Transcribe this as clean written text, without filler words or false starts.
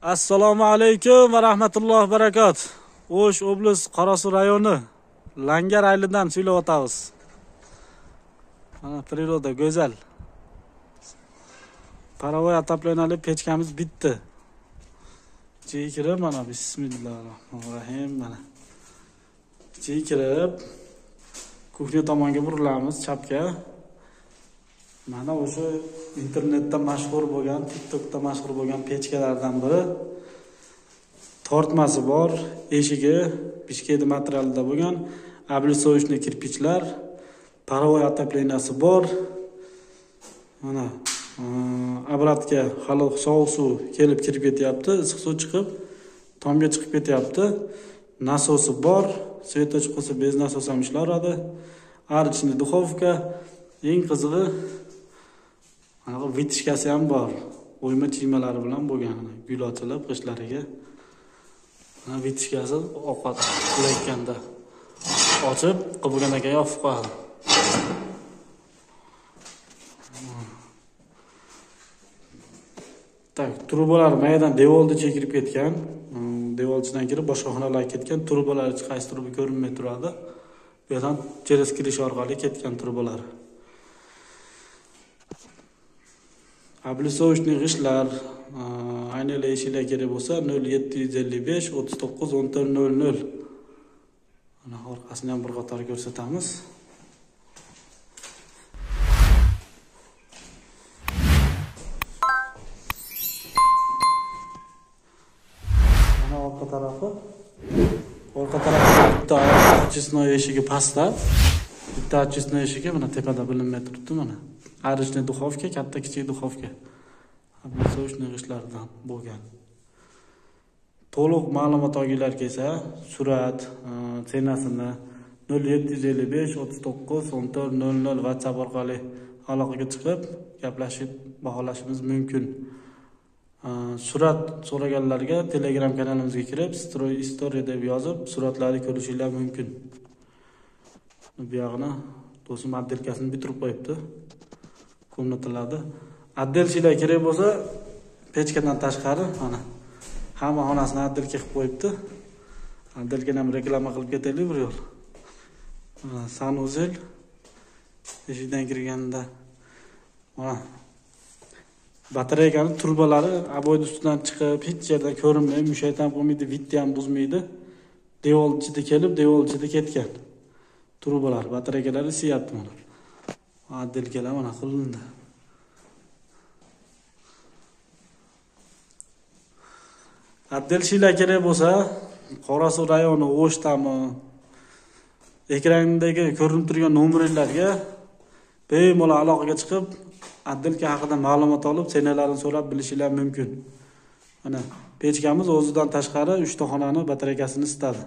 Assalomu alaykum va rahmatullohi va barakatuh. O'sh oblast Qarasuv rayoni Langar aylidan suylab o'tamiz. Mana priroda go'zal. Paravoy ataplanali pechkamiz bitdi. Ichiga kirib mana bismillahirrohmanirrohim mana. Ichiga kirib kuxnya tomonga burilamiz chapga. Mana o'sha internetda mashhur bo'lgan, TikTokda mashhur bo'lgan pechkalardan biri. Tortmasi bor, eshigi Bishkek materialida bo'lgan, облицовочный kirpichlar, parovoy отопленияsi bor. Mana обратga hali sovuq suv kelib kirib ketyapti, issiq suv chiqib tomga chiqib ketyapti. Nasosi bor, svetoch qo'ysa bez nasos ham ishlaradi. Arichni duxovka, eng qizig'i mana vitishkasi ham bor. O'yma chiymalari bilan bo'lgan, gul ochilib qishlariga. Mana vitishkasi ovqat qilayotganda ochib, qilgan ekan yopib qo'yadi. Tak, trubalar maydan devorga kirib ketgan. Devorchidan kirib boshqa xonalarga ketgan. Trubalar qaysi truba ko'rinmay turadi. Bu yerdan через kirish orqali ketgan trubalar. Облицовочный g'ishlar, aynalar eshiklar kerak bo'lsa 0755 39 1400. Mana orqasini ham bir qator ko'rsatamiz. Mana orqa tarafi. Orqa tarafda bitta ochishnoy eshigi pastda. Bitta ochishnoy eshigi mana tepada bilinmay turibdi mana. Arichni duxovka, katta kichik duxovka. Облицовочный g'ishlardan bo'lgan. To'liq ma'lumot olganlar kelsa, surat, senasini 0755 39 1400 WhatsApp orqali aloqaga chiqib, gaplashib baholashimiz mumkin. Surat so'raganlarga Telegram kanalimizga kirib, story deb yozib, suratlarni ko'rishingiz mumkin. Bu yog'ini do'stim addelkasini bitirib qo'yibdi. Komnatalarda addelchilar kerak bo'lsa, pechkadan tashqari mana hamma xonasini addelka qilib qo'yibdi. Addelkani ham reklama qilib ketaylik bir yo'l. Mana sanuzel eshikdan kirganda mana batareyaning turbalari aboyd ustidan chiqib, hech yerdan ko'rinmaydi, mushayt ham bo'lmaydi, vitni ham buzmaydi. Devor ichida kelib, devor ichida ketgan. Turbalar, batareyalar siyapti mana. Addelkalar mana qilindi. Addelchilar kerak bo'lsa, Qarasuv rayoni O'shdami ekrandagi ko'rinib turgan nomerlarga bemalol aloqaga chiqib, addelka haqida ma'lumot olib, senalarini so'rab bilishingiz mumkin. Mana pechkamiz o'zidan tashqari 3 ta xonani batareyasini isitadi.